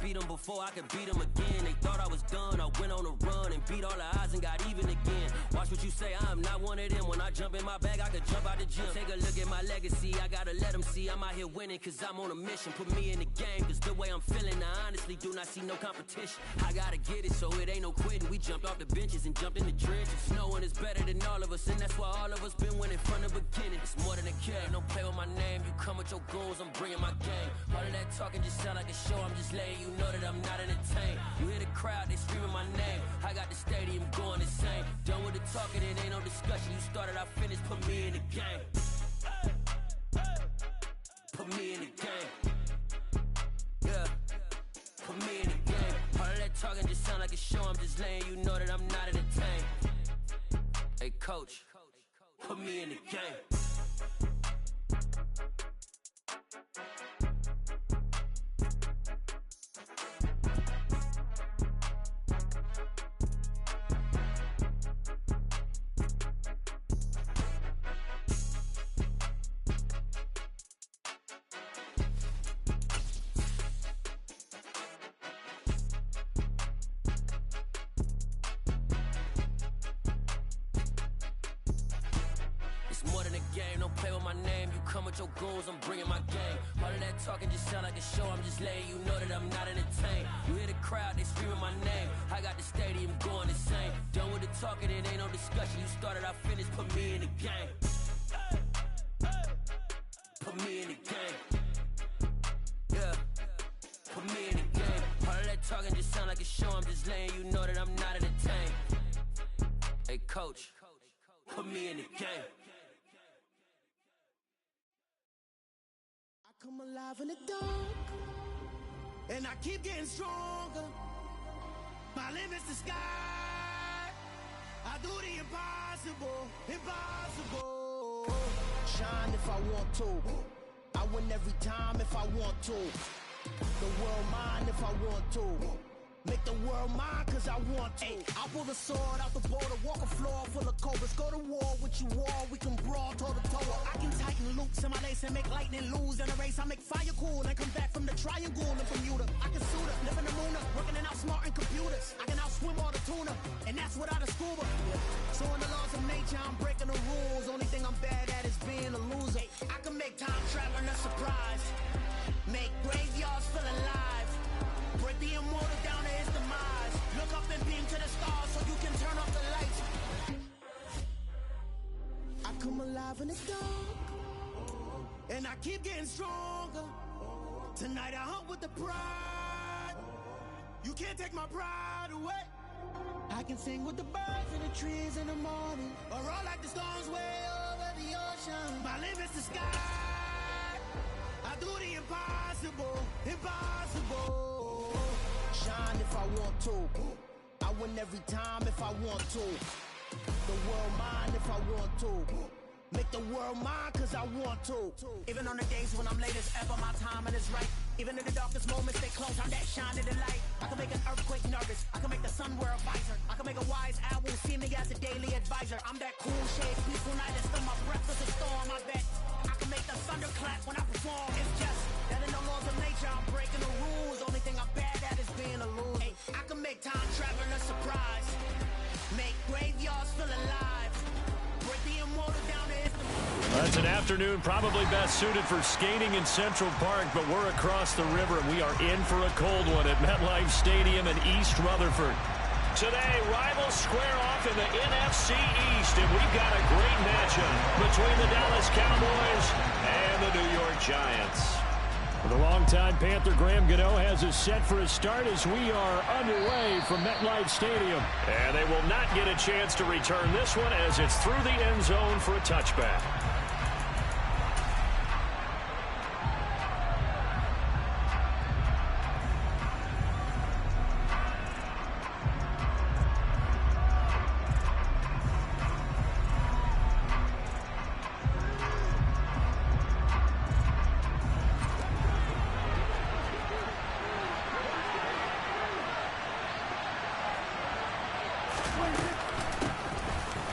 beat them before I could beat them again. They thought I was done, I went on a run and beat all the odds and got even again. Watch what you say, I'm not one of them. When I jump in my bag, I could jump out the gym. Take a look at my legacy, I gotta let them see I'm out here winning, cause I'm on a mission. Put me in the game, cause the way I'm feeling, I honestly do not see no competition. I gotta get it, so it ain't no quitting. We jumped off the benches and jumped in the trenches. No one is better than all of us, and that's why all of us been winning from the beginning. It's more than a care, don't play with my name. You come with your goons, I'm bringing my game. All of that talking just sound like a show, I'm just letting you know that I'm not entertained. You hear the crowd, they screaming my name. I got the stadium going insane. Done with the talking, it ain't no discussion. You started, I finished, put me in the game. Put me in the game. Yeah, put me in the game. All of that talking just sound like a show, I'm just letting you know that I'm not entertained. Hey coach, put me in the game. Your goals, I'm bringing my game. All of that talking just sound like a show, I'm just letting you know that I'm not entertained. You hear the crowd, they screaming my name. I got the stadium going insane. Done with the talking, it ain't no discussion. You started, I finished, put me in the game. Put me in the game. Yeah, put me in the game. All of that talking just sound like a show, I'm just letting you know that I'm not entertained. Hey coach, put me in the game. Come alive in the dark, and I keep getting stronger. My limit's the sky. I do the impossible, impossible. Shine if I want to. I win every time if I want to. The world mine if I want to. Make the world mine cause I want to. Ay, I'll pull the sword out the border, walk a floor full of cobras. Go to war with you all, we can brawl toe to toe. I can tighten loops in my lace and make lightning lose in a race. I make fire cool and come back from the triangle in Bermuda. I can suit up, live in the moon up, working and outsmarting computers. I can outswim all the tuna, and that's without a scuba. So in the laws of nature, I'm breaking the rules. Only thing I'm bad at is being a loser. I can make time traveling a surprise, make graveyards feel alive. Break the immortal down to his demise. Look up and beam to the stars so you can turn off the lights. I come alive in the dark, and I keep getting stronger. Tonight I hunt with the pride. You can't take my pride away. I can sing with the birds and the trees in the morning, or roll like the storms way over the ocean. My limit's the sky. I do the impossible, impossible. Shine if I want to. I win every time if I want to. The world mine if I want to. Make the world mine cause I want to. Even on the days when I'm late as ever, my timing is right. Even in the darkest moments, stay close, I'm that shine in the light. I can make an earthquake nervous, I can make the sun wear a visor. I can make a wise owl see me as a daily advisor. I'm that cool shade, peaceful night, and still my breath is a storm, I bet. I can make the thunder clap when I perform. It's just that in the laws of nature, I'm breaking the rules. Only thing I'm bad at is being a loser. Hey, I can make time traveling a surprise, make graveyards feel alive. Break the immortal down to his. It's an afternoon probably best suited for skating in Central Park, but we're across the river and we are in for a cold one at MetLife Stadium in East Rutherford. Today, rivals square off in the NFC East, and we've got a great matchup between the Dallas Cowboys and the New York Giants. For the longtime Panther, Graham Gano has us set for a start as we are underway from MetLife Stadium. And they will not get a chance to return this one as it's through the end zone for a touchback.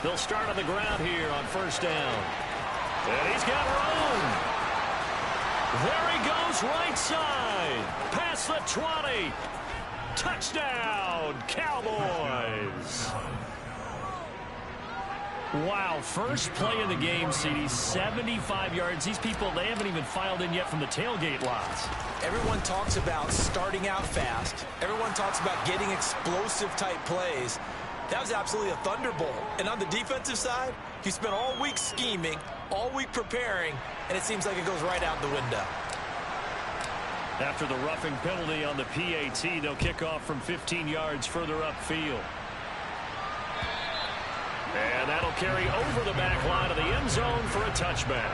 They'll start on the ground here on first down. And he's got room. There he goes right side. Pass across the 20. Touchdown, Cowboys. Wow, first play in the game, CD, 75 yards. These people, they haven't even filed in yet from the tailgate lots. Everyone talks about starting out fast. Everyone talks about getting explosive-type plays. That was absolutely a thunderbolt. And on the defensive side, you spent all week scheming, all week preparing, and it seems like it goes right out the window. After the roughing penalty on the PAT, they'll kick off from 15 yards further upfield. And that'll carry over the back line of the end zone for a touchback.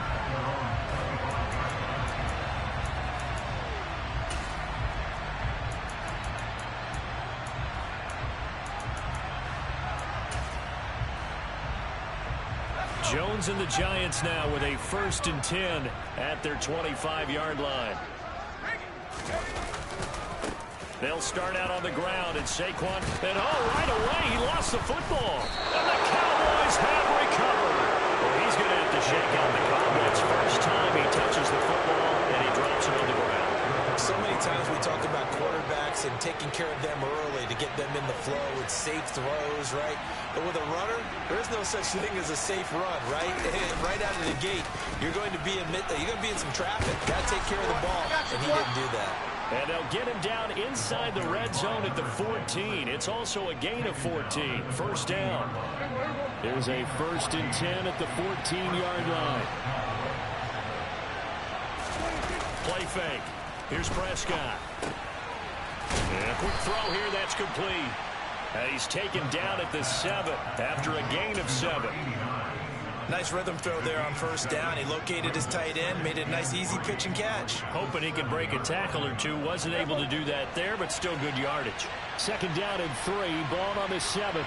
Jones and the Giants now with a 1st and 10 at their 25-yard line. They'll start out on the ground, and Saquon, and right away he lost the football. And the Cowboys have recovered. Well, he's going to have to shake out the Cowboys. First time he touches the football, and he drops it on the ground. So many times we talk about quarterbacks and taking care of them early to get them in the flow with safe throws, right? But with a runner, there's no such thing as a safe run, right? Right out of the gate, you're going to be in some traffic. Got to take care of the ball, and he didn't do that. And they'll get him down inside the red zone at the 14. It's also a gain of 14. First down. There's a 1st and 10 at the 14-yard line. Play fake. Here's Prescott. And a quick throw here. That's complete. And he's taken down at the 7 after a gain of 7. Nice rhythm throw there on first down. He located his tight end, made it a nice, easy pitch and catch. Hoping he could break a tackle or two. Wasn't able to do that there, but still good yardage. 2nd down and 3. Ball on the 7.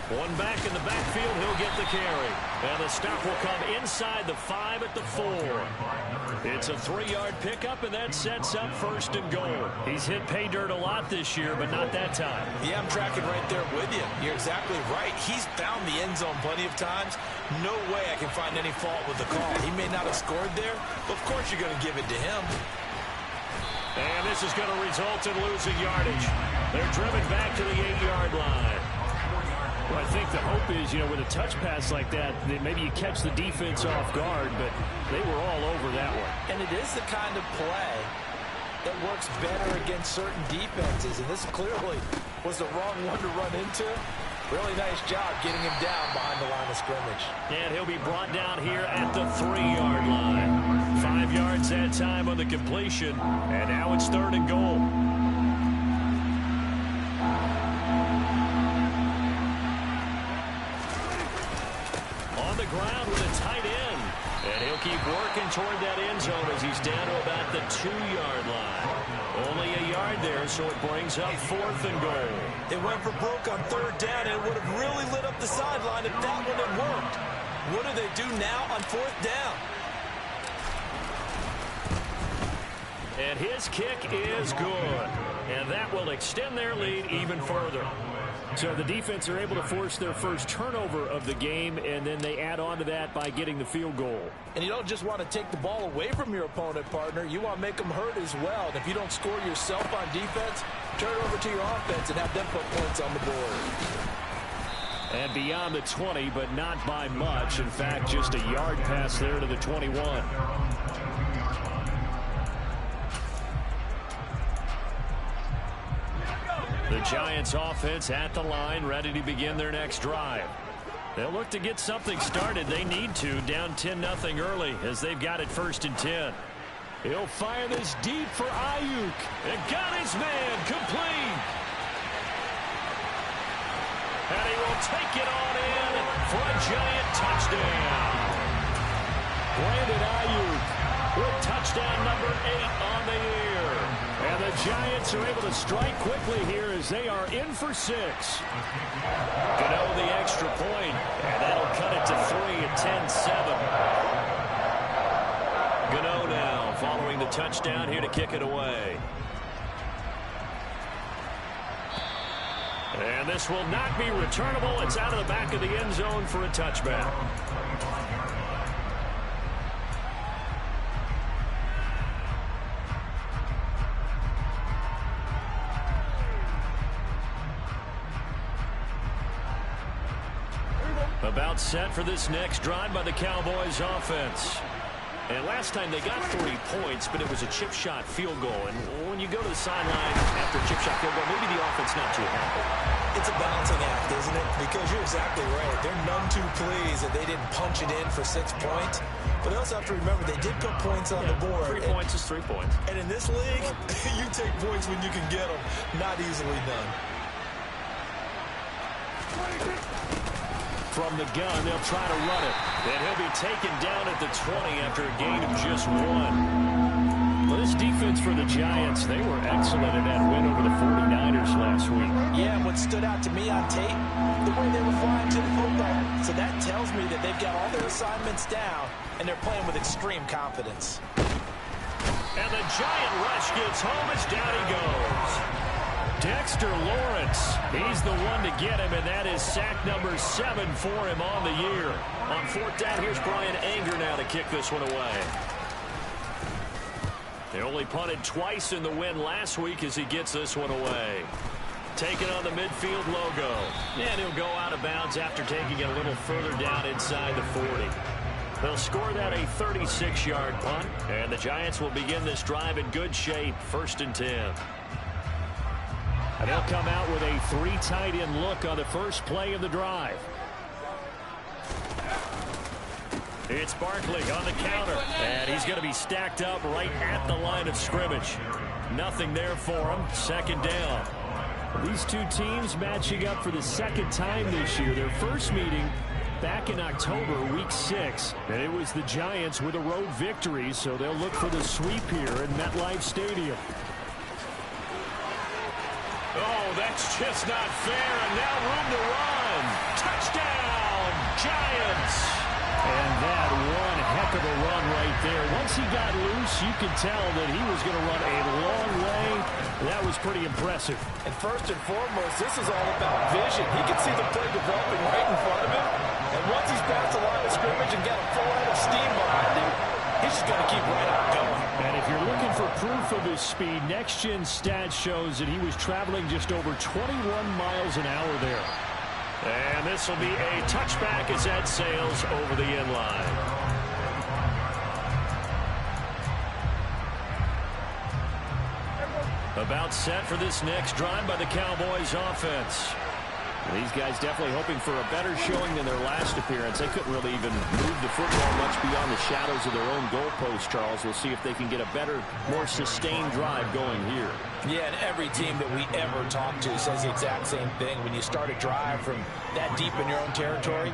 One back in the backfield. He'll get the carry. And the stop will come inside the 5 at the 4. It's a 3-yard pickup, and that sets up 1st and goal. He's hit pay dirt a lot this year, but not that time. Yeah, I'm tracking right there with you. You're exactly right. He's found the end zone plenty of times. No way I can find any fault with the call. He may not have scored there, but of course you're going to give it to him. And this is going to result in losing yardage. They're driven back to the 8-yard line. Well, I think the hope is, with a touch pass like that maybe you catch the defense off guard, but they were all over that one. And it is the kind of play that works better against certain defenses, and this clearly was the wrong one to run into. Really nice job getting him down behind the line of scrimmage. And he'll be brought down here at the 3-yard line. 5 yards that time on the completion, and now it's 3rd and goal. Ground with a tight end, and he'll keep working toward that end zone as he's down to about the 2-yard line. Only a yard there, so it brings up 4th and goal. It went for broke on 3rd down, and it would have really lit up the sideline if that one had worked. What do they do now on 4th down? And his kick is good, and that will extend their lead even further. So the defense are able to force their first turnover of the game, and then they add on to that by getting the field goal. And you don't just want to take the ball away from your opponent, partner. You want to make them hurt as well. And if you don't score yourself on defense, turn it over to your offense and have them put points on the board. And beyond the 20, but not by much. In fact, just a yard pass there to the 21. The Giants offense at the line, ready to begin their next drive. They'll look to get something started. They need to, down 10-0 early as they've got it 1st and 10. He'll fire this deep for Ayuk. And got his man complete. And he will take it on in for a Giant touchdown. Brandon Ayuk with touchdown number 8 on the year. And the Giants are able to strike quickly here as they are in for 6. Gano the extra point, and that'll cut it to 3 at 10-7. Gano now following the touchdown here to kick it away. And this will not be returnable. It's out of the back of the end zone for a touchback. About set for this next drive by the Cowboys offense. And last time they got 3 points, but it was a chip shot field goal. And when you go to the sideline after a chip shot field goal, maybe the offense not too happy. It's a balancing act, isn't it? Because you're exactly right. They're none too pleased that they didn't punch it in for 6 points. But they also have to remember they did put points on the board. 3 points is 3 points. And in this league, you take points when you can get them. Not easily done. From the gun, they'll try to run it. And he'll be taken down at the 20 after a gain of just 1. Well, this defense for the Giants, they were excellent in that win over the 49ers last week. Yeah, what stood out to me on tape, the way they were flying to the football. So that tells me that they've got all their assignments down, and they're playing with extreme confidence. And the Giant rush gets home as down he goes. Dexter Lawrence, he's the one to get him, and that is sack number 7 for him on the year. On 4th down, here's Brian Anger now to kick this one away. They only punted twice in the win last week as he gets this one away. Taking on the midfield logo. And he'll go out of bounds after taking it a little further down inside the 40. They'll score that a 36-yard punt, and the Giants will begin this drive in good shape, 1st and 10. And they'll come out with a 3 tight end look on the first play of the drive. It's Barkley on the counter, and he's going to be stacked up right at the line of scrimmage. Nothing there for him. 2nd down. These two teams matching up for the 2nd time this year. Their first meeting back in October, week 6, and it was the Giants with a road victory, so they'll look for the sweep here in MetLife Stadium. Oh, that's just not fair, and now room to run. Touchdown, Giants! And that one heck of a run right there. Once he got loose, you could tell that he was going to run a long way. That was pretty impressive. And first and foremost, this is all about vision. He can see the play developing right in front of him. And once he's past the line of scrimmage and got a full head of steam behind him, he's just going to keep right on going. And if you're looking for proof of his speed, Next Gen Stats shows that he was traveling just over 21 miles an hour there. And this will be a touchback as that sails over the end line. About set for this next drive by the Cowboys offense. These guys definitely hoping for a better showing than their last appearance. They couldn't really even move the football much beyond the shadows of their own goalpost, Charles. We'll see if they can get a better, more sustained drive going here. Yeah, and every team that we ever talk to says the exact same thing. When you start a drive from that deep in your own territory,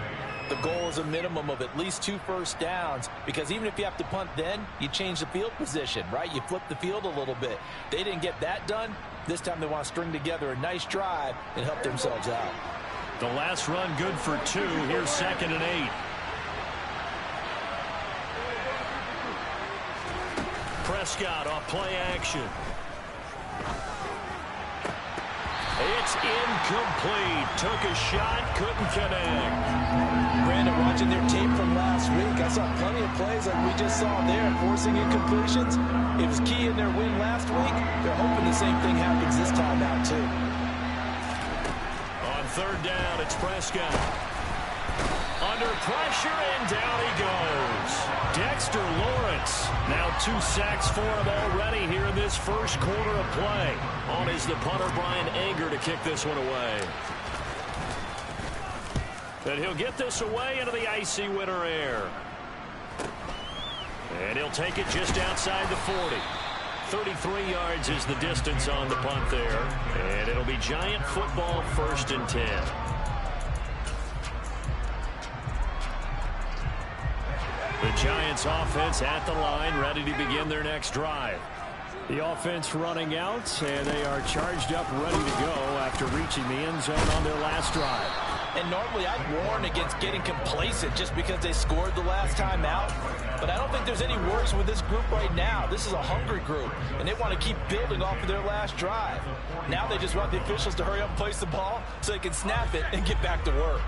the goal is a minimum of at least 2 first downs, because even if you have to punt then, you change the field position, right? You flip the field a little bit. They didn't get that done. This time they want to string together a nice drive and help themselves out. The last run good for 2. Here's 2nd and 8. Prescott off play action. It's incomplete. Took a shot, couldn't connect. Brandon, watching their tape from last week, I saw plenty of plays like we just saw there, forcing incompletions. It was key in their win last week. They're hoping the same thing happens this time out, too. On 3rd down, it's Prescott. Under pressure, and down he goes. Dexter Lawrence. Now 2 sacks for him already here in this first quarter of play. On is the punter, Brian Anger, to kick this one away. And he'll get this away into the icy winter air. And he'll take it just outside the 40. 33 yards is the distance on the punt there. And it'll be Giant football, 1st and 10. The Giants offense at the line, ready to begin their next drive. The offense running out, and they are charged up, ready to go after reaching the end zone on their last drive. And normally I'd warn against getting complacent just because they scored the last time out. But I don't think there's any worries with this group right now. This is a hungry group, and they want to keep building off of their last drive. Now they just want the officials to hurry up and place the ball so they can snap it and get back to work.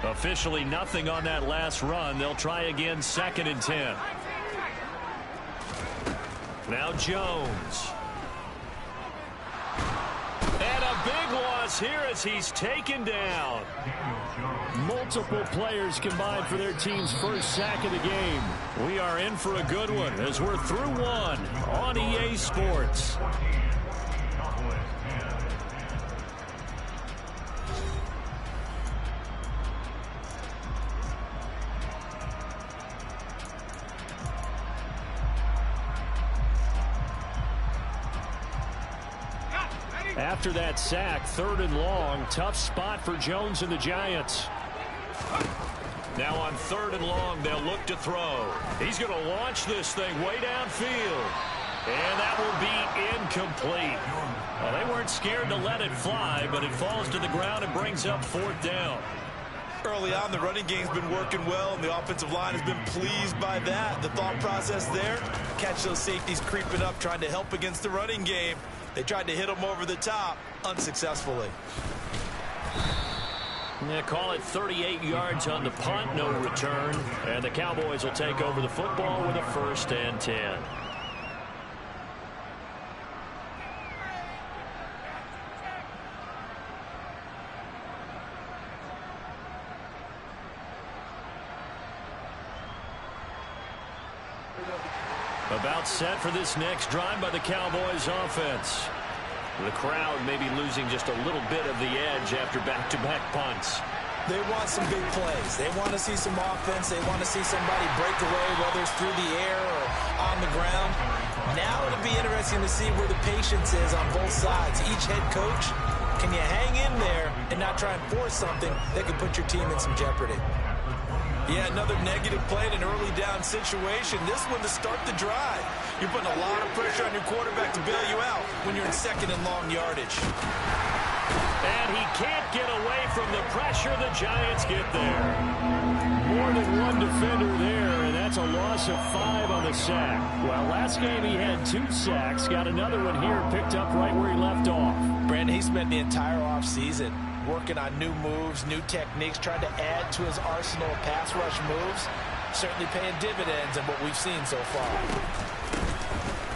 Officially nothing on that last run. They'll try again, 2nd and 10. Now Jones. And a big one loss here as he's taken down. Multiple players combined for their team's first sack of the game. We are in for a good one as we're through one on EA Sports. After that sack, 3rd and long. Tough spot for Jones and the Giants. Now on 3rd and long, they'll look to throw. He's going to launch this thing way downfield. And that will be incomplete. Well, they weren't scared to let it fly, but it falls to the ground and brings up 4th down. Early on, the running game's been working well, and the offensive line has been pleased by that. The thought process there, catch those safeties creeping up, trying to help against the running game. They tried to hit him over the top, unsuccessfully. Yeah, call it 38 yards on the punt, no return. And the Cowboys will take over the football with a 1st and 10. About set for this next drive by the Cowboys offense. The crowd may be losing just a little bit of the edge after back-to-back punts. They want some big plays. They want to see some offense. They want to see somebody break away, whether it's through the air or on the ground. Now it'll be interesting to see where the patience is on both sides. Each head coach, can you hang in there and not try and force something that could put your team in some jeopardy? Yeah, another negative play in an early down situation. This one to start the drive. You're putting a lot of pressure on your quarterback to bail you out when you're in 2nd and long yardage. And he can't get away from the pressure. The Giants get there. More than one defender there, and that's a loss of 5 on the sack. Well, last game he had 2 sacks. Got another one here, picked up right where he left off. Brandon, he spent the entire offseason working on new moves, new techniques, trying to add to his arsenal of pass rush moves. Certainly paying dividends in what we've seen so far.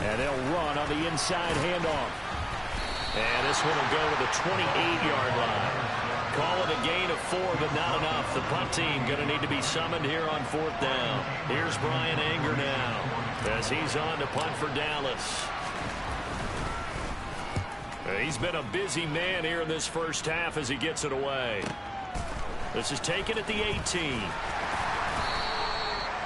And they'll run on the inside handoff. And this one will go to the 28-yard line. Call it a gain of 4, but not enough. The punt team going to need to be summoned here on 4th down. Here's Brian Anger now as he's on to punt for Dallas. He's been a busy man here in this first half as he gets it away. This is taken at the 18.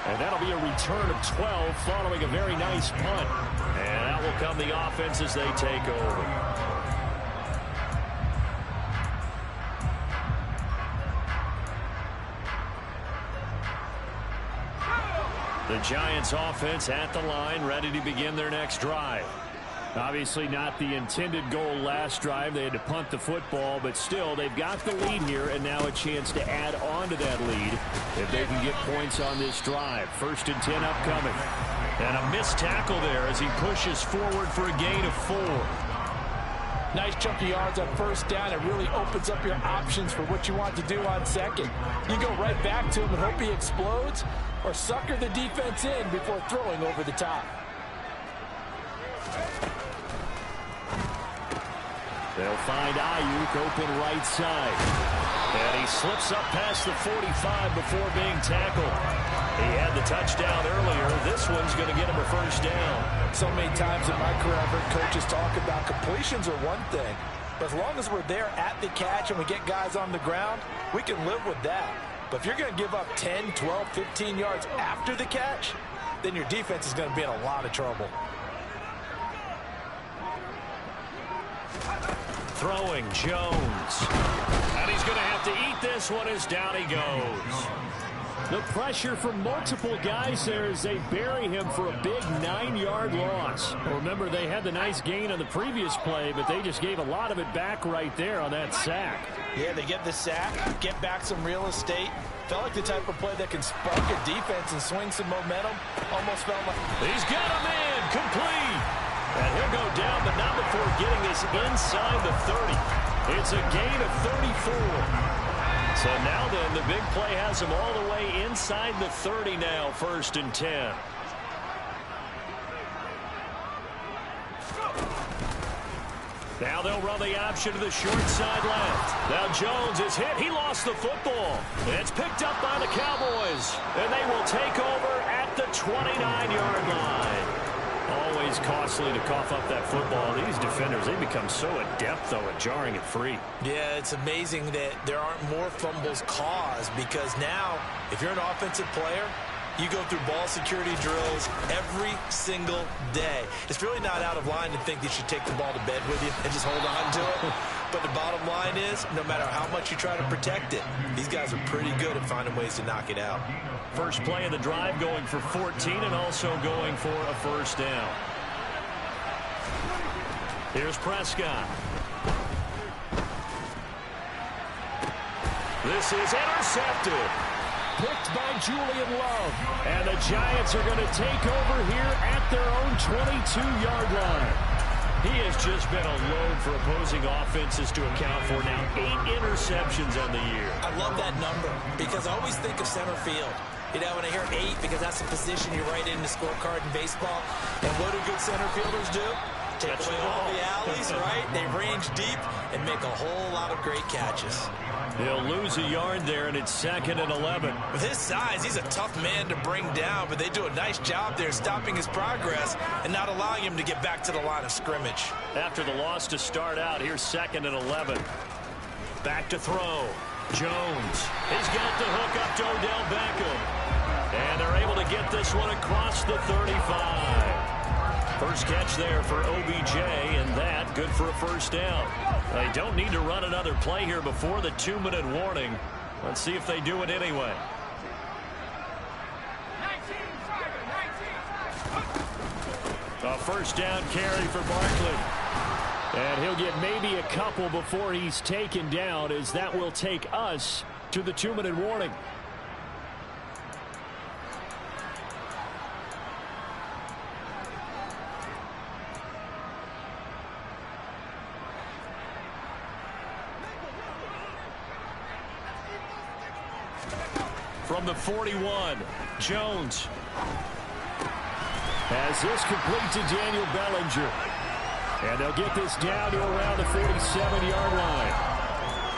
And that'll be a return of 12 following a very nice punt. And that will come the offense as they take over. The Giants offense at the line, ready to begin their next drive. Obviously not the intended goal last drive. They had to punt the football, but still they've got the lead here and now a chance to add on to that lead if they can get points on this drive. 1st and 10 upcoming. And a missed tackle there as he pushes forward for a gain of 4. Nice chunk of yards on 1st down. It really opens up your options for what you want to do on 2nd. You go right back to him and hope he explodes, or sucker the defense in before throwing over the top. They'll find Ayuk open right side. And he slips up past the 45 before being tackled. He had the touchdown earlier. This one's going to get him a 1st down. So many times in my career I've heard coaches talk about completions are one thing. But as long as we're there at the catch and we get guys on the ground, we can live with that. But if you're going to give up 10, 12, 15 yards after the catch, then your defense is going to be in a lot of trouble. Throwing Jones. And he's going to have to eat this one as down he goes. The pressure from multiple guys there as they bury him for a big 9-yard loss. Remember, they had the nice gain on the previous play, but they just gave a lot of it back right there on that sack. Yeah, they get the sack, get back some real estate. Felt like the type of play that can spark a defense and swing some momentum. Almost felt like... He's got a man, complete. And he'll go down, but not before getting this inside the 30. It's a gain of 34. So now then, the big play has him all the way inside the 30 now, 1st and 10. Now they'll run the option to the short side left. Now Jones is hit. He lost the football. It's picked up by the Cowboys. And they will take over at the 29-yard line. Always costly to cough up that football. These defenders, they become so adept, though, at jarring it free. Yeah, it's amazing that there aren't more fumbles caused, because now, if you're an offensive player, you go through ball security drills every single day. It's really not out of line to think that you should take the ball to bed with you and just hold on to it. But the bottom line is, no matter how much you try to protect it, these guys are pretty good at finding ways to knock it out. First play of the drive going for 14 and also going for a first down. Here's Prescott. This is intercepted. Picked by Julian Love. And the Giants are going to take over here at their own 22-yard line. He has just been a load for opposing offenses to account for. Now 8 interceptions on the year. I love that number because I always think of center field. You know, when I hear 8, because that's the position you write in the scorecard in baseball. And what do good center fielders do? Take away all the alleys, right? They range deep and make a whole lot of great catches. They'll lose a yard there, and it's 2nd and 11. With his size, he's a tough man to bring down, but they do a nice job there stopping his progress and not allowing him to get back to the line of scrimmage. After the loss to start out, here's 2nd and 11. Back to throw. Jones. He's got the hook up to Odell Beckham. And they're able to get this one across the 35. First catch there for OBJ, and that good for a first down. They don't need to run another play here before the 2-minute warning. Let's see if they do it anyway. A first down carry for Barkley. And he'll get maybe a couple before he's taken down, as that will take us to the 2-minute warning. From the 41, Jones has this complete to Daniel Bellinger. And they'll get this down to around the 47-yard line.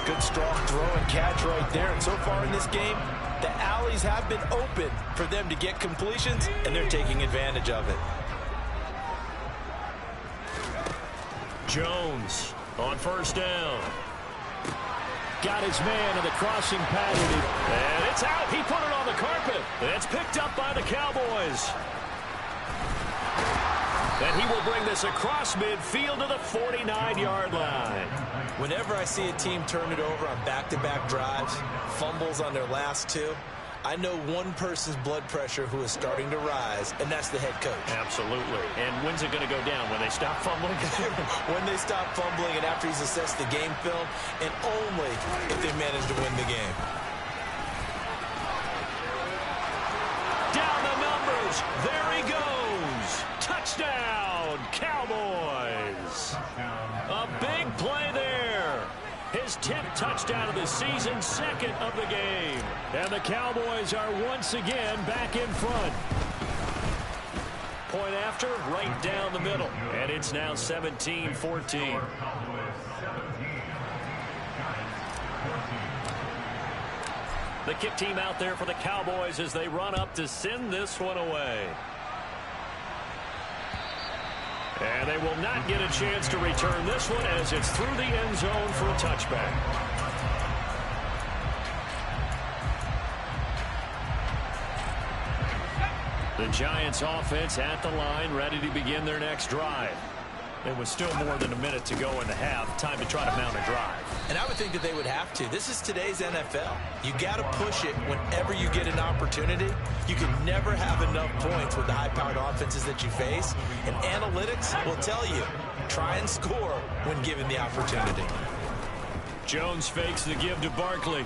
Good strong throw and catch right there. And so far in this game, the alleys have been open for them to get completions, and they're taking advantage of it. Jones on first down. Got his man in the crossing pattern. And it's out. He put it on the carpet. It's picked up by the Cowboys. And he will bring this across midfield to the 49-yard line. Whenever I see a team turn it over on back-to-back drives, fumbles on their last 2, I know one person's blood pressure who is starting to rise, and that's the head coach. Absolutely. And when's it going to go down? When they stop fumbling? When they stop fumbling and after he's assessed the game film, and only if they manage to win the game. Down the numbers. There he goes. Touchdown, Cowboys. A big play there. His 10th touchdown of the season, 2nd of the game. And the Cowboys are once again back in front. Point after, right down the middle. And it's now 17-14. The kick team out there for the Cowboys as they run up to send this one away. And they will not get a chance to return this one as it's through the end zone for a touchback. The Giants offense at the line, ready to begin their next drive. It was still more than a minute to go in the half. Time to try to mount a drive. And I would think that they would have to. This is today's NFL. You got to push it whenever you get an opportunity. You can never have enough points with the high-powered offenses that you face. And analytics will tell you, try and score when given the opportunity. Jones fakes the give to Barkley.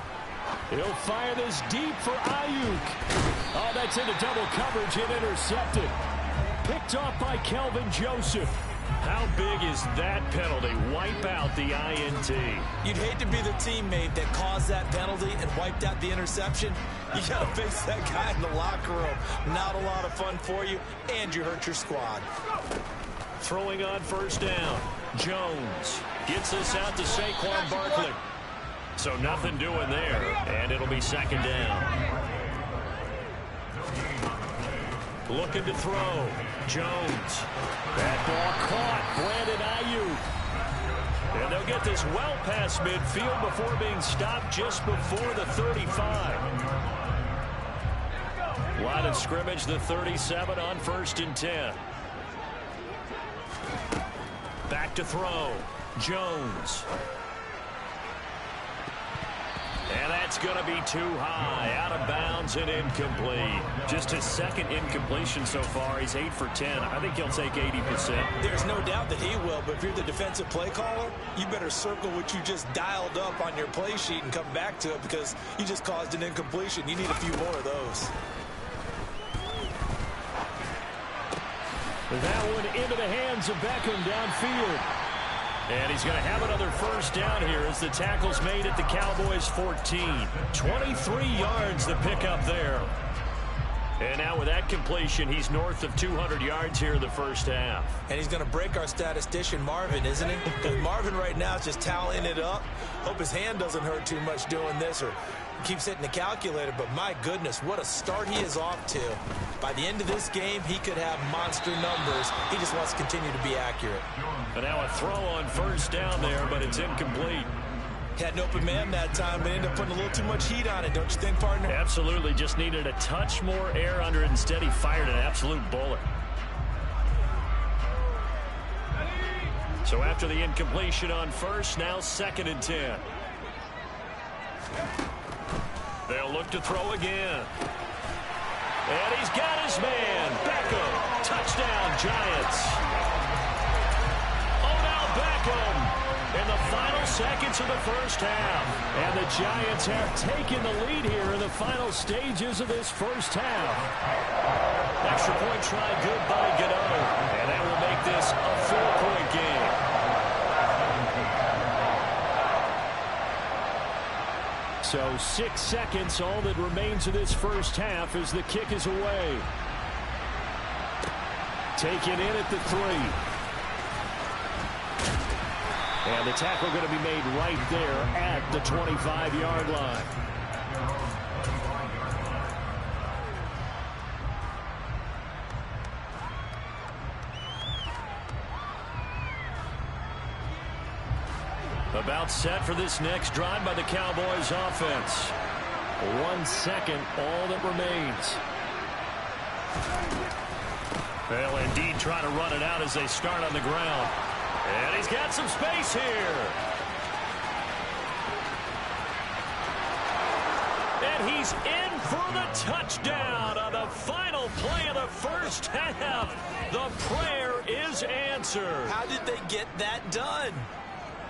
He'll fire this deep for Ayuk. Oh, that's into double coverage and intercepted. Picked off by Kelvin Joseph. How big is that penalty? Wipe out the INT. You'd hate to be the teammate that caused that penalty and wiped out the interception. You got to face that guy in the locker room. Not a lot of fun for you, and you hurt your squad. throwing on first down. Jones gets this out to Saquon Barkley. So nothing doing there, and it'll be second down. Looking to throw. Jones. That ball caught. Brandon Ayuk. And they'll get this well past midfield before being stopped just before the 35. Line of scrimmage, the 37 on 1st and 10. Back to throw. Jones. And that's going to be too high. Out of bounds and incomplete. Just his second incompletion so far. He's 8 for 10. I think he'll take 80%. There's no doubt that he will, but if you're the defensive play caller, you better circle what you just dialed up on your play sheet and come back to it because you just caused an incompletion. You need a few more of those. That one into the hands of Beckham downfield. And he's going to have another first down here as the tackle's made at the Cowboys 14. 23 yards the pickup there. And now with that completion, he's north of 200 yards here in the first half. And he's going to break our statistician Marvin, isn't he? Because Marvin right now is just tallying it up. Hope his hand doesn't hurt too much doing this or keeps hitting the calculator. But my goodness, what a start he is off to. By the end of this game, he could have monster numbers. He just wants to continue to be accurate. And now a throw on first down there, but it's incomplete. Had an open man that time, but ended up putting a little too much heat on it, don't you think, partner? Absolutely. Just needed a touch more air under it. Instead, he fired an absolute bullet. So after the incompletion on first, now 2nd and 10. They'll look to throw again. And he's got his man. Beckham. Touchdown, Giants. Odell Beckham in the final seconds of the first half. And the Giants have taken the lead here in the final stages of this first half. Extra point try good by Gano. And that will make this a 4-point game. So 6 seconds, all that remains of this first half as the kick is away. Taken in at the 3. And the tackle going to be made right there at the 25-yard line. About set for this next drive by the Cowboys offense. 1 second, all that remains. They'll indeed try to run it out as they start on the ground. And he's got some space here. And he's in for the touchdown on the final play of the first half. The prayer is answered. How did they get that done?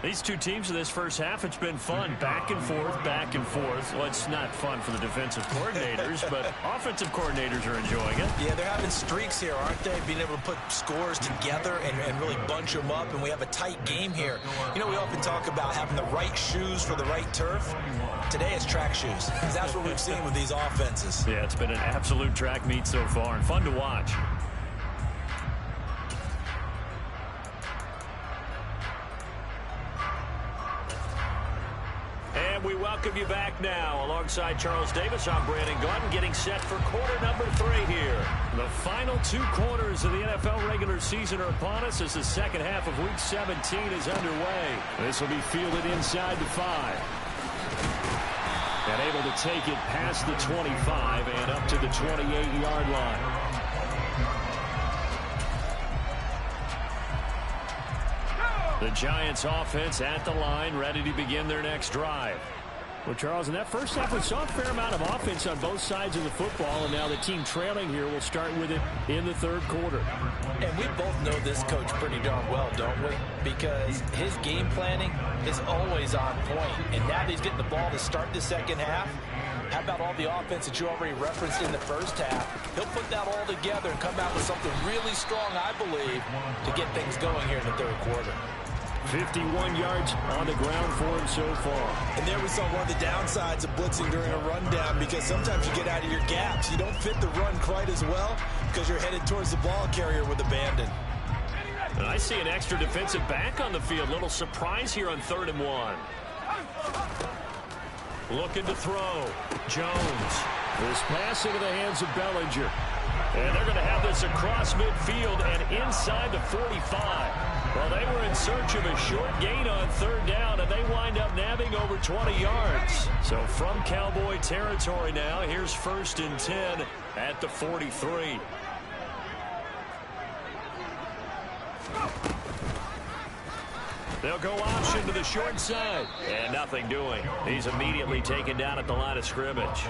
These two teams in this first half, it's been fun. Back and forth, back and forth. Well, it's not fun for the defensive coordinators, but offensive coordinators are enjoying it. Yeah, they're having streaks here, aren't they? Being able to put scores together and really bunch them up, and we have a tight game here. You know, we often talk about having the right shoes for the right turf. Today it's track shoes, because that's what we've seen with these offenses. Yeah, it's been an absolute track meet so far, and fun to watch. We welcome you back now. Alongside Charles Davis, I'm Brandon Gaudin, getting set for quarter number 3 here. The final 2 quarters of the NFL regular season are upon us as the second half of Week 17 is underway. This will be fielded inside the 5. And able to take it past the 25 and up to the 28-yard line. The Giants offense at the line, ready to begin their next drive. Well, Charles, in that first half, we saw a fair amount of offense on both sides of the football, and now the team trailing here will start with it in the third quarter. And we both know this coach pretty darn well, don't we? Because his game planning is always on point. And now that he's getting the ball to start the second half, how about all the offense that you already referenced in the first half? He'll put that all together and come out with something really strong, I believe, to get things going here in the third quarter. 51 yards on the ground for him so far. And there we saw one of the downsides of blitzing during a rundown, because sometimes you get out of your gaps. You don't fit the run quite as well because you're headed towards the ball carrier with abandon. And I see an extra defensive back on the field. Little surprise here on 3rd and 1. Looking to throw. Jones. This pass into the hands of Bellinger. And they're going to have this across midfield and inside the 45. Well, they were in search of a short gain on 3rd down, and they wind up nabbing over 20 yards. So from Cowboy territory now, here's 1st and 10 at the 43. They'll go option to the short side. And nothing doing. He's immediately taken down at the line of scrimmage.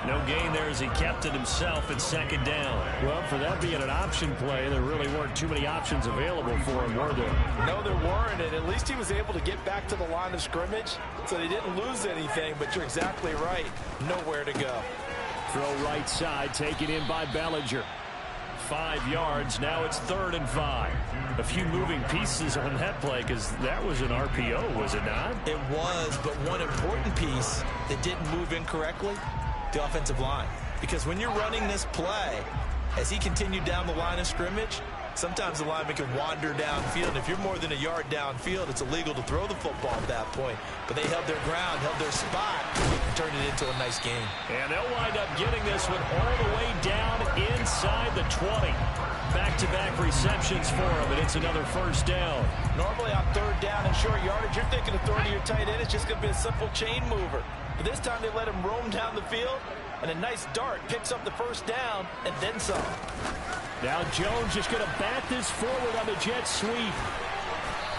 No gain there as he kept it himself at 2nd down. Well, for that being an option play, there really weren't too many options available for him, were there? No, there weren't, and at least he was able to get back to the line of scrimmage, so they didn't lose anything, but you're exactly right. Nowhere to go. Throw right side, taken in by Bellinger. 5 yards. Now it's 3rd and 5. A few moving pieces on that play because that was an RPO, was it not? It was, but one important piece that didn't move incorrectly, the offensive line. Because when you're running this play, as he continued down the line of scrimmage, sometimes the lineman can wander downfield. And if you're more than a yard downfield, it's illegal to throw the football at that point. But they held their ground, held their spot, and turned it into a nice game. And they'll wind up getting this one all the way down inside the 20. Back-to-back receptions for him, and it's another 1st down. Normally on 3rd down and short yardage, you're thinking of throwing to your tight end. It's just going to be a simple chain mover. But this time they let him roam down the field, and a nice dart picks up the 1st down and then some. Now Jones just going to bat this forward on the jet sweep.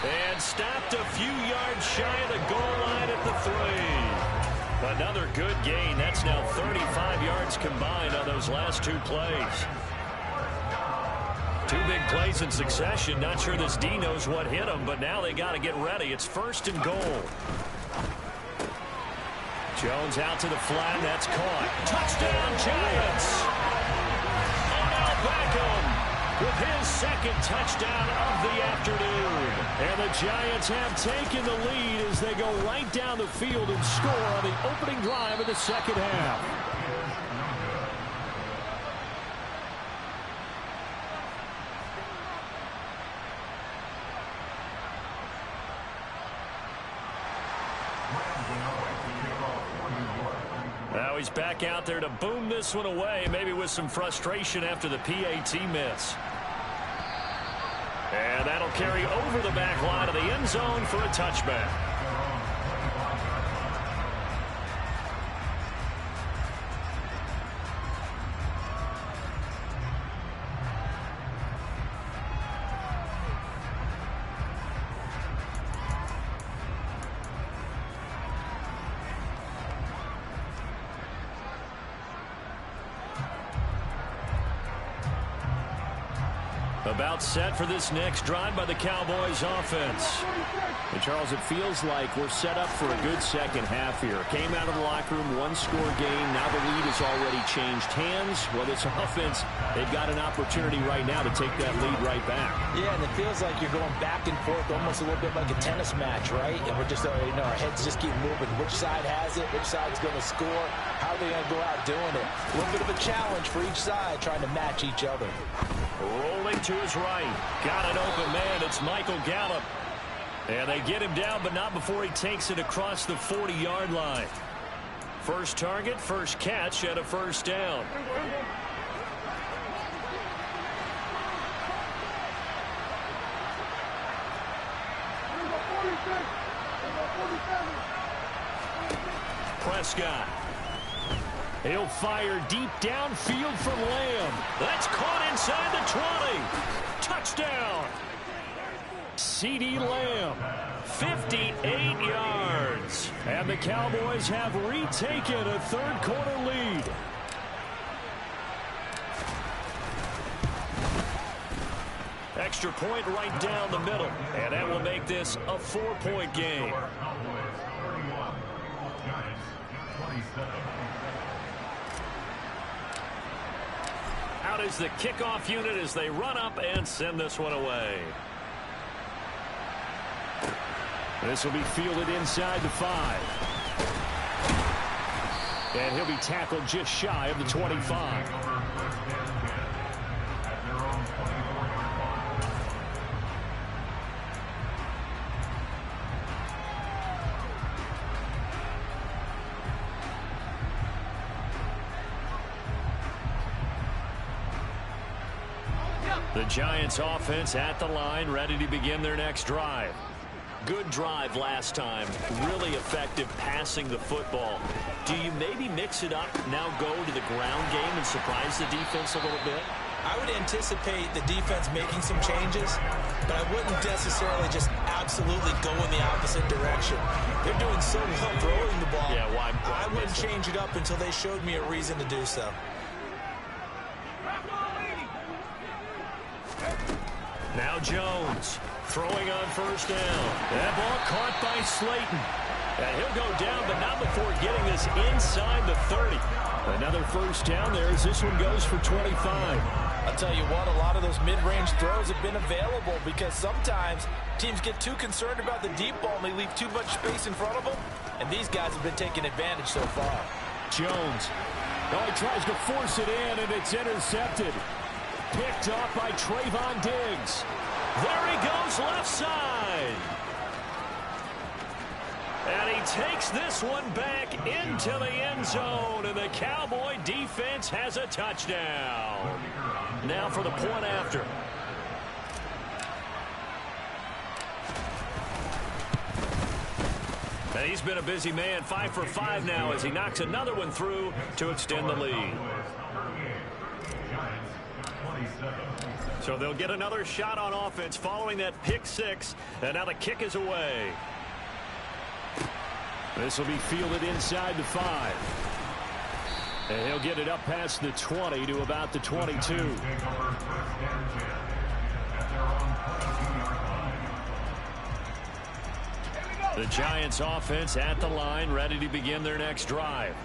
And stopped a few yards shy of the goal line at the 3. Another good gain. That's now 35 yards combined on those last 2 plays. 2 big plays in succession. Not sure this D knows what hit him, but now they got to get ready. It's 1st and goal. Jones out to the flat. That's caught. Touchdown, Giants! Odell Beckham with his 2nd touchdown of the afternoon. And the Giants have taken the lead as they go right down the field and score on the opening drive of the 2nd half. Now he's back out there to boom this one away, maybe with some frustration after the PAT miss. And that'll carry over the back line of the end zone for a touchback. About set for this next drive by the Cowboys offense. And Charles, it feels like we're set up for a good 2nd half here. Came out of the locker room, 1-score game. Now the lead has already changed hands. Well, this offense, they've got an opportunity right now to take that lead right back. Yeah, and it feels like you're going back and forth almost a little bit like a tennis match, right? And we're just, our heads just keep moving. Which side has it? Which side's going to score? How are they going to go out doing it? A little bit of a challenge for each side trying to match each other. Rolling to his right. Got an open man. It's Michael Gallup. And they get him down, but not before he takes it across the 40-yard line. First target, first catch at a 1st down. Prescott. He'll fire deep downfield from Lamb. That's caught inside the 20. Touchdown. CeeDee Lamb, 58 yards. And the Cowboys have retaken a 3rd quarter lead. Extra point right down the middle. And that will make this a 4-point game. Out is the kickoff unit as they run up and send this one away. This will be fielded inside the 5. And he'll be tackled just shy of the 25. The Giants offense at the line, ready to begin their next drive. Good drive last time. Really effective passing the football. Do you maybe mix it up, now go to the ground game and surprise the defense a little bit? I would anticipate the defense making some changes, but I wouldn't necessarily just absolutely go in the opposite direction. They're doing so well throwing the ball. Yeah, why I wouldn't change it up until they showed me a reason to do so. Now Jones throwing on first down. That ball caught by Slayton. And he'll go down, but not before getting this inside the 30. Another first down there as this one goes for 25. I'll tell you what, a lot of those mid-range throws have been available because sometimes teams get too concerned about the deep ball and they leave too much space in front of them. And these guys have been taking advantage so far. Jones. Oh, he tries to force it in, and it's intercepted. Picked off by Trayvon Diggs. There he goes left side. And he takes this one back into the end zone, and the Cowboy defense has a touchdown. Now for the point after. And he's been a busy man, 5 for 5 now as he knocks another one through to extend the lead. So they'll get another shot on offense following that pick 6, and now the kick is away. This will be fielded inside the 5. And he'll get it up past the 20 to about the 22. The Giants offense at the line, ready to begin their next drive.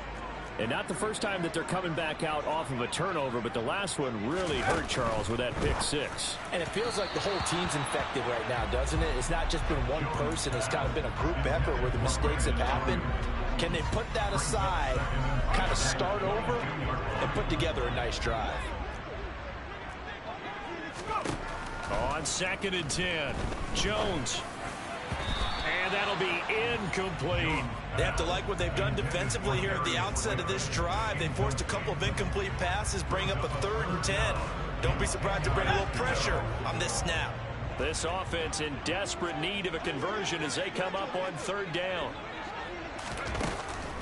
And not the first time that they're coming back out off of a turnover, but the last one really hurt Charles with that pick 6. And it feels like the whole team's infected right now, doesn't it? It's not just been one person. It's kind of been a group effort where the mistakes have happened. Can they put that aside, kind of start over, and put together a nice drive? On 2nd and 10, Jones. And that'll be incomplete. They have to like what they've done defensively here at the outset of this drive. They forced a couple of incomplete passes, bring up a 3rd and 10. Don't be surprised to bring a little pressure on this snap. This offense in desperate need of a conversion as they come up on 3rd down.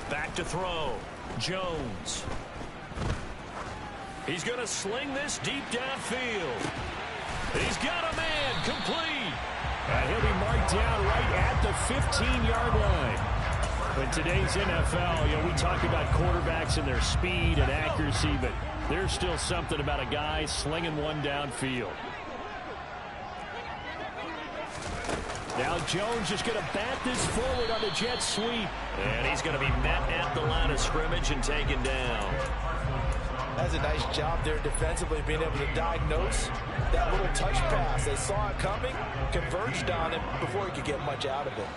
Back to throw. Jones. He's going to sling this deep downfield. He's got a man complete. And he'll be marked down right at the 15-yard line. In today's NFL, we talk about quarterbacks and their speed and accuracy, but there's still something about a guy slinging one downfield. Now Jones is going to bat this forward on the jet sweep. And he's going to be met at the line of scrimmage and taken down. That's a nice job there defensively, being able to diagnose that little touch pass. They saw it coming, converged on it before he could get much out of it.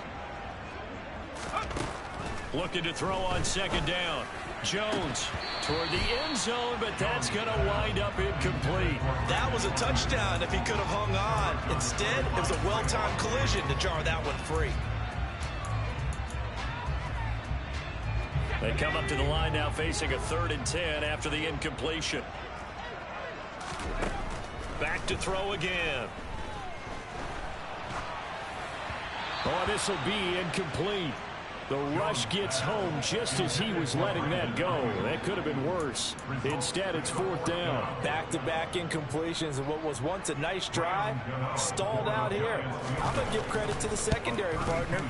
Looking to throw on 2nd down. Jones toward the end zone, but that's going to wind up incomplete. That was a touchdown if he could have hung on. Instead, it was a well-timed collision to jar that one free. They come up to the line now facing a 3rd and 10 after the incompletion. Back to throw again. Oh, this will be incomplete. The rush gets home just as he was letting that go. That could have been worse. Instead, it's 4th down. Back-to-back incompletions of what was once a nice drive, stalled out here. I'm going to give credit to the secondary partner.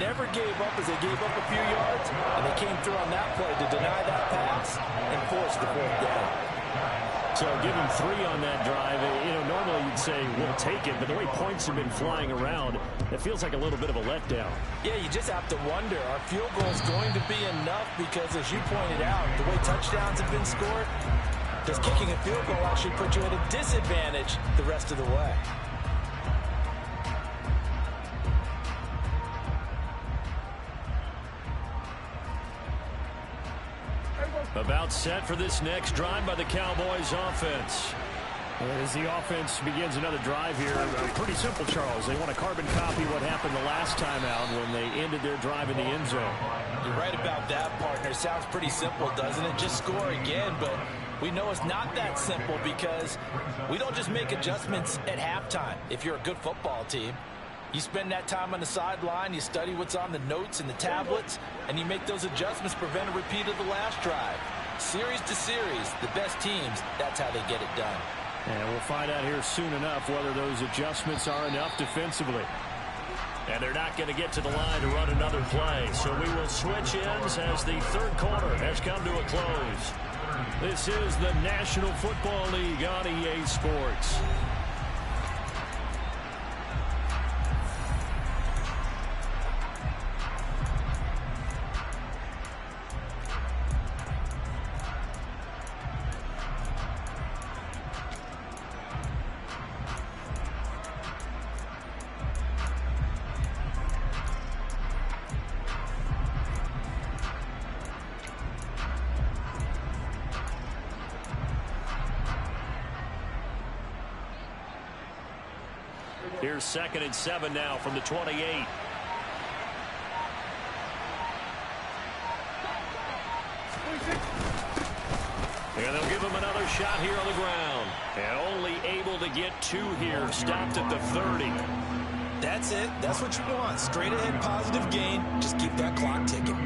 Never gave up as they gave up a few yards, and they came through on that play to deny that pass and force the 4th down. So give him 3 on that drive. Normally you'd say we'll take it, but the way points have been flying around, it feels like a little bit of a letdown. Yeah, you just have to wonder, are field goals going to be enough? Because as you pointed out, the way touchdowns have been scored, does kicking a field goal actually put you at a disadvantage the rest of the way? About set for this next drive by the Cowboys offense. As the offense begins another drive here, pretty simple, Charles. They want to carbon copy what happened the last time out when they ended their drive in the end zone. You're right about that, partner. Sounds pretty simple, doesn't it? Just score again, but We know it's not that simple because we don't just make adjustments at halftime if you're a good football team. You spend that time on the sideline, you study what's on the notes and the tablets, and you make those adjustments to prevent a repeat of the last drive. Series to series, the best teams, that's how they get it done. And we'll find out here soon enough whether those adjustments are enough defensively. And they're not going to get to the line to run another play. So we will switch ends as the third quarter has come to a close. This is the National Football League on EA Sports. Here's 2nd and 7 now from the 28. And they'll give him another shot here on the ground. And only able to get 2 here. Stopped at the 30. That's it. That's what you want. Straight ahead positive gain. Just keep that clock ticking.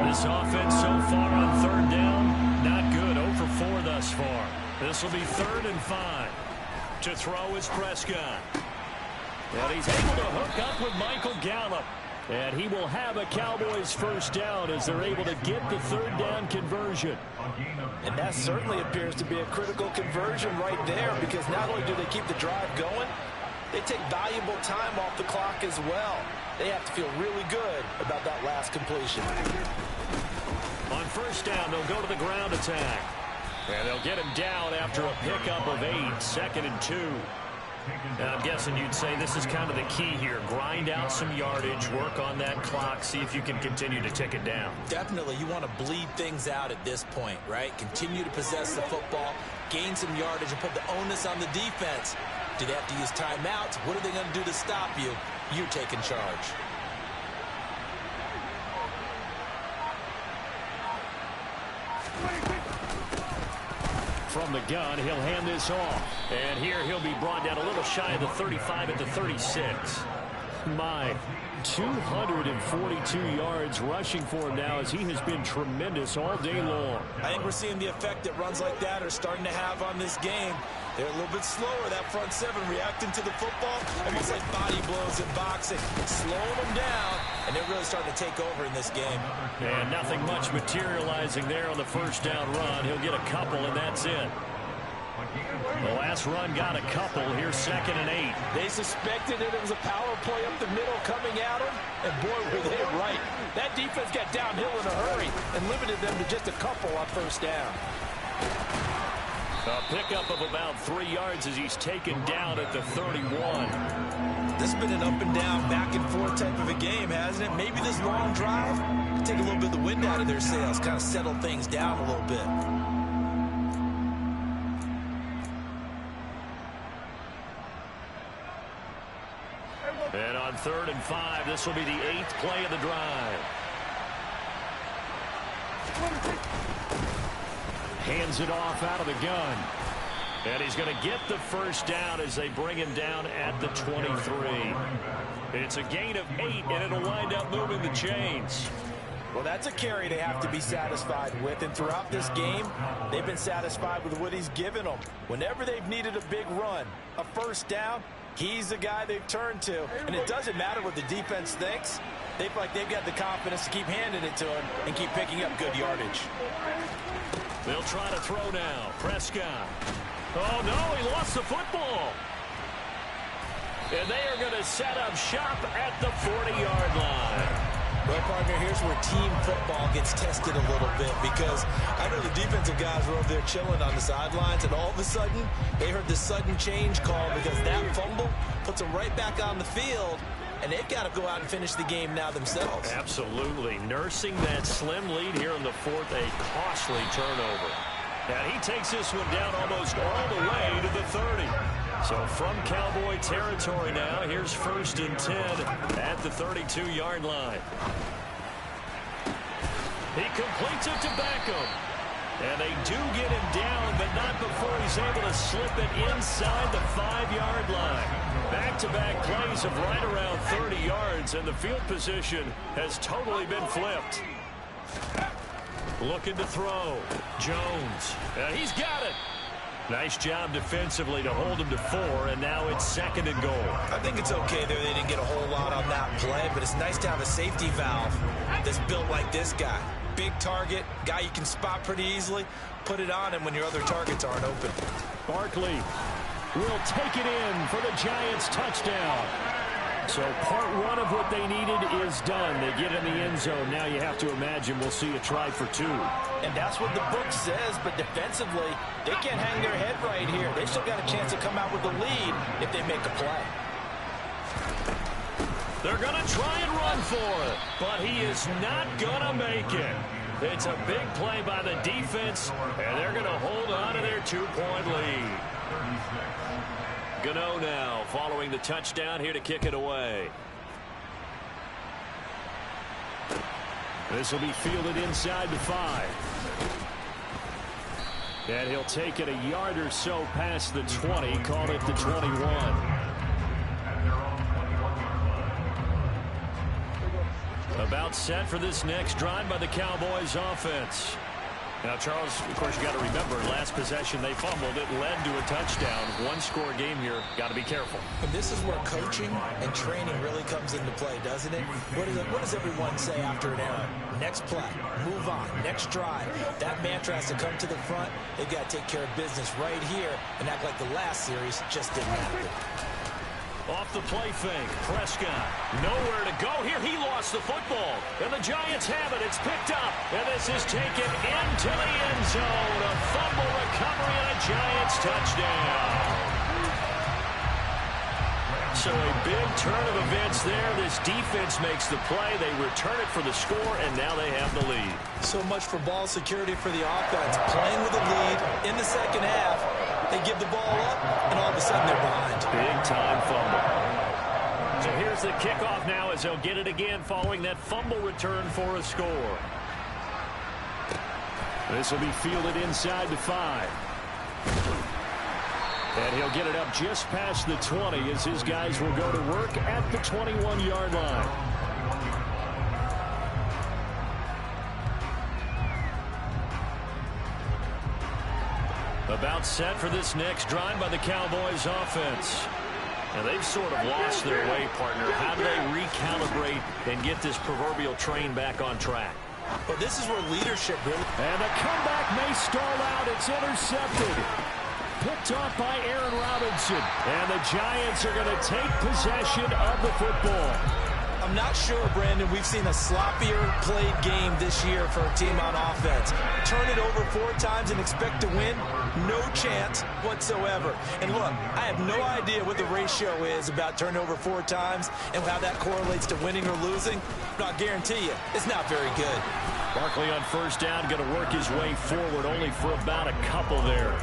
This offense so far on 3rd down, not good. 0 for 4 thus far. This will be 3rd and 5. To throw is Prescott. And he's able to hook up with Michael Gallup. And he will have a Cowboys first down as they're able to get the 3rd down conversion. And that certainly appears to be a critical conversion right there, because not only do they keep the drive going, they take valuable time off the clock as well. They have to feel really good about that last completion. On 1st down, they'll go to the ground attack. And they'll get him down after a pickup of 8, 2nd and 2. And I'm guessing you'd say this is kind of the key here. Grind out some yardage, work on that clock, see if you can continue to tick it down. Definitely, you want to bleed things out at this point, right? Continue to possess the football, gain some yardage, and put the onus on the defense. Do they have to use timeouts? What are they going to do to stop you? You're taking charge. From the gun, he'll hand this off. And here he'll be brought down a little shy of the 35 at the 36. My, 242 yards rushing for him now as he has been tremendous all day long. I think we're seeing the effect that runs like that are starting to have on this game. They're a little bit slower, that front 7, reacting to the football, almost like body blows in boxing, slowing them down, and they're really starting to take over in this game. And nothing much materializing there on the 1st down run. He'll get a couple, and that's it. The last run got a couple. Here's 2nd and 8. They suspected it was a power play up the middle coming at them, and boy, were they right. That defense got downhill in a hurry and limited them to just a couple on 1st down. A pickup of about 3 yards as he's taken down at the 31. This has been an up and down, back and forth type of a game, hasn't it? Maybe this long drive can take a little bit of the wind out of their sails, kind of settle things down a little bit. And on 3rd and 5, this will be the 8th play of the drive. Hands it off out of the gun. And he's going to get the first down as they bring him down at the 23. It's a gain of 8, and it'll wind up moving the chains. Well, that's a carry they have to be satisfied with, and throughout this game, they've been satisfied with what he's given them. Whenever they've needed a big run, a first down, he's the guy they've turned to. And it doesn't matter what the defense thinks. They feel like they've got the confidence to keep handing it to him and keep picking up good yardage. They'll try to throw now. Prescott. Oh, no, he lost the football. And they are going to set up shop at the 40-yard line. Well, partner, here's where team football gets tested a little bit, because I know the defensive guys were over there chilling on the sidelines, and all of a sudden, they heard the sudden change call because that fumble puts them right back on the field, and they've got to go out and finish the game now themselves. Absolutely. Nursing that slim lead here in the 4th, a costly turnover. And he takes this one down almost all the way to the 30. So from Cowboy territory now, here's 1st and 10 at the 32-yard line. He completes it to Beckham. And they do get him down, but not before he's able to slip it inside the 5-yard line. Back-to-back plays of right around 30 yards, and the field position has totally been flipped. Looking to throw. Jones. And he's got it. Nice job defensively to hold him to 4, and now it's 2nd and goal. I think it's okay there. They didn't get a whole lot on that play, but it's nice to have a safety valve that's built like this guy. Big target, guy you can spot pretty easily. Put it on him when your other targets aren't open. Barkley will take it in for the Giants touchdown. So part 1 of what they needed is done. They get in the end zone. Now you have to imagine we'll see a try for 2. And that's what the book says, but defensively, they can't hang their head right here. They still got a chance to come out with the lead if they make a play. They're going to try and run for it, but he is not going to make it. It's a big play by the defense, and they're going to hold on to their 2-point lead. Gano now following the touchdown here to kick it away. This will be fielded inside the 5. And he'll take it a yard or so past the 20, call it the 21. About set for this next drive by the Cowboys offense. Now, Charles, of course, you got to remember, last possession they fumbled. It led to a touchdown. 1-score game here. Got to be careful. And this is where coaching and training really comes into play, doesn't it? What does everyone say after an error? Next play, move on, next drive. That mantra has to come to the front. They've got to take care of business right here and act like the last series just didn't happen. Off the play fake, Prescott nowhere to go here. He lost the football, and the Giants have it. It's picked up, and this is taken into the end zone. A fumble recovery and a Giants touchdown. So a big turn of events there. This defense makes the play. They return it for the score, and now they have the lead. So much for ball security for the offense. Playing with a lead in the second half. They give the ball up, and all of a sudden they're behind. Big-time fumble. So here's the kickoff now as they'll get it again following that fumble return for a score. This will be fielded inside the 5. And he'll get it up just past the 20 as his guys will go to work at the 21-yard line. About set for this next drive by the Cowboys offense. And they've sort of lost their way, partner. How do they recalibrate and get this proverbial train back on track? Well, this is where leadership really... And the comeback may stall out. It's intercepted. Picked off by Aaron Robinson. And the Giants are going to take possession of the football. I'm not sure, Brandon, we've seen a sloppier played game this year for a team on offense. Turn it over 4 times and expect to win? No chance whatsoever. And look, I have no idea what the ratio is about turning over 4 times and how that correlates to winning or losing. But I'll guarantee you, it's not very good. Barkley on first down, going to work his way forward only for about a couple there.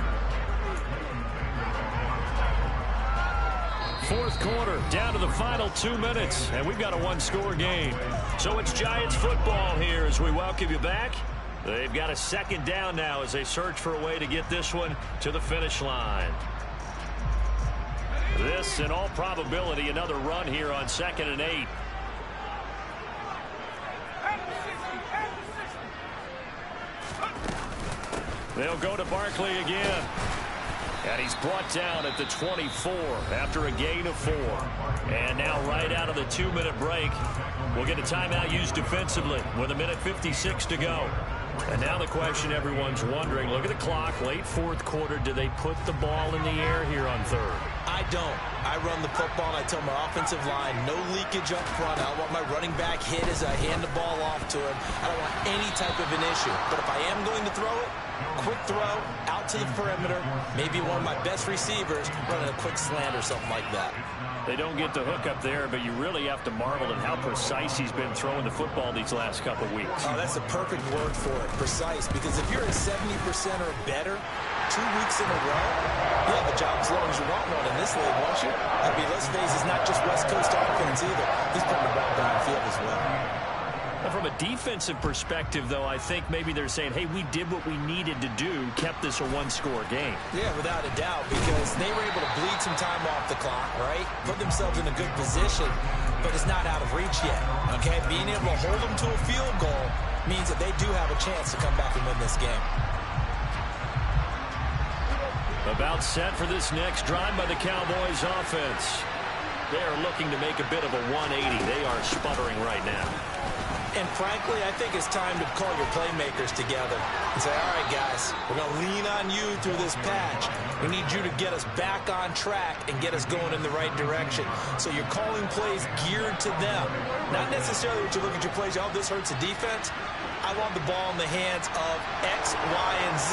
Fourth quarter, down to the final 2 minutes, and we've got a 1-score game. So it's Giants football here as we welcome you back. They've got a 2nd down now as they search for a way to get this one to the finish line. This, in all probability, another run here on 2nd and 8. They'll go to Barkley again. And he's brought down at the 24 after a gain of 4. And now right out of the 2-minute break, we'll get a timeout used defensively with 1:56 to go. And now the question everyone's wondering, look at the clock, late 4th quarter, do they put the ball in the air here on 3rd? I don't. I run the football and I tell my offensive line, no leakage up front. I don't want my running back hit as I hand the ball off to him. I don't want any type of an issue. But if I am going to throw it, quick throw, out to the perimeter, maybe one of my best receivers running a quick slant or something like that. They don't get the hook up there, but you really have to marvel at how precise he's been throwing the football these last couple weeks. Oh, that's a perfect word for it, precise, because if you're at 70% or better 2 weeks in a row, you have a job as long as you want one in this league, won't you? I mean, let's face it, it's not just West Coast offense either. He's putting the ball downfield as well. Well, from a defensive perspective, though, I think maybe they're saying, hey, we did what we needed to do, kept this a one-score game. Yeah, without a doubt, because they were able to bleed some time off the clock, right? Put themselves in a good position, but it's not out of reach yet, okay? Being able to hold them to a field goal means that they do have a chance to come back and win this game. About set for this next drive by the Cowboys offense. They are looking to make a bit of a 180. They are sputtering right now. And frankly, I think it's time to call your playmakers together and say, all right, guys, we're going to lean on you through this patch. We need you to get us back on track and get us going in the right direction. So you're calling plays geared to them. Not necessarily what you look at your plays, oh, this hurts the defense. I want the ball in the hands of X, Y, and Z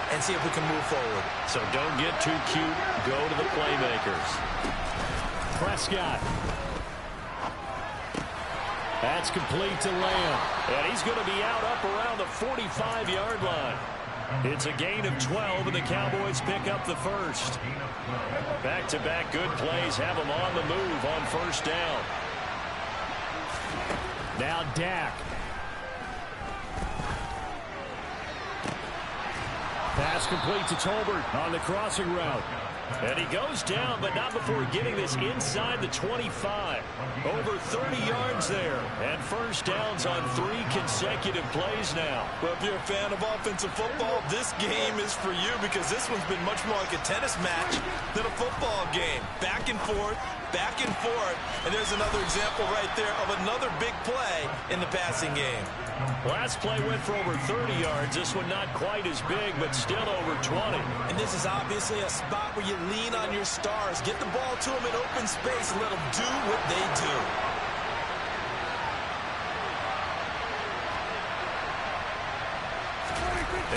and see if we can move forward. So don't get too cute. Go to the playmakers. Prescott. That's complete to Lamb. And he's going to be out up around the 45-yard line. It's a gain of 12, and the Cowboys pick up the first. Back-to-back good plays have them on the move on first down. Now Dak. Pass complete to Tolbert on the crossing route. And he goes down, but not before getting this inside the 25. Over 30 yards there. And first downs on 3 consecutive plays now. Well, if you're a fan of offensive football, this game is for you because this one's been much more like a tennis match than a football game. Back and forth, and there's another example right there of another big play in the passing game. Last play went for over 30 yards. This one not quite as big, but still over 20. And this is obviously a spot where you lean on your stars. Get the ball to them in open space and let them do what they do.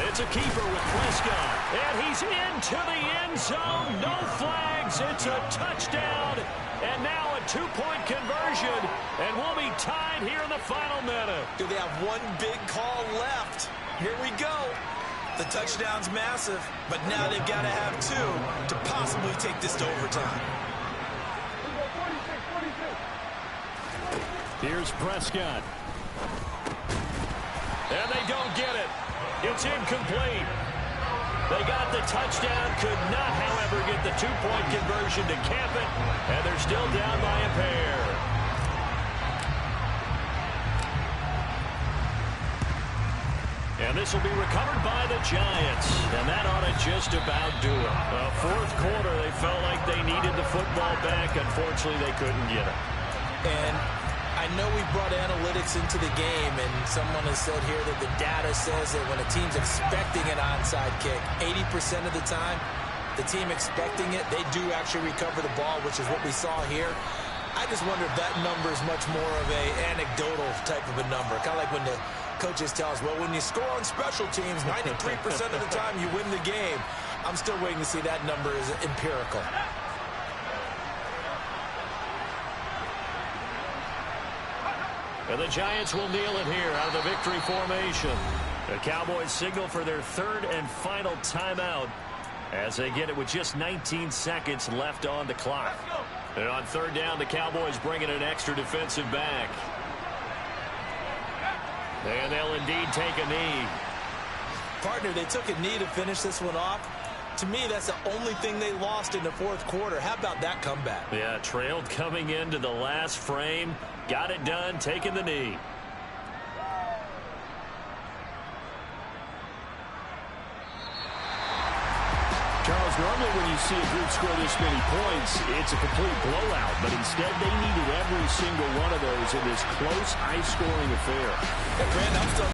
It's a keeper with Prescott. And he's into the end zone. No flags. It's a touchdown. And now a 2-point conversion. And we'll be tied here in the final minute. Do they have one big call left? Here we go. The touchdown's massive, but now they've got to have 2 to possibly take this to overtime. Here's Prescott. And they don't get it. It's incomplete. They got the touchdown, could not, however, get the 2-point conversion to camp it, and they're still down by a pair. And this will be recovered by the Giants, and that ought to just about do it. Fourth quarter, they felt like they needed the football back. Unfortunately, they couldn't get it. And I know we brought analytics into the game, and someone has said here that the data says that when a team's expecting an onside kick, 80% of the time, the team expecting it, they do actually recover the ball, which is what we saw here. I just wonder if that number is much more of a anecdotal type of a number. Kind of like when the coaches tell us, well, when you score on special teams, 93% of the time you win the game. I'm still waiting to see that number is empirical. And the Giants will kneel it here out of the victory formation. The Cowboys signal for their 3rd and final timeout as they get it with just 19 seconds left on the clock. And on 3rd down, the Cowboys bring in an extra defensive back. And they'll indeed take a knee. Partner, they took a knee to finish this one off. To me, that's the only thing they lost in the fourth quarter. How about that comeback? Yeah, trailed coming into the last frame. Got it done, taking the knee. Charles, normally when you see a group score this many points, it's a complete blowout. But instead, they needed every single one of those in this close, high-scoring affair. Hey, Brand, I'm still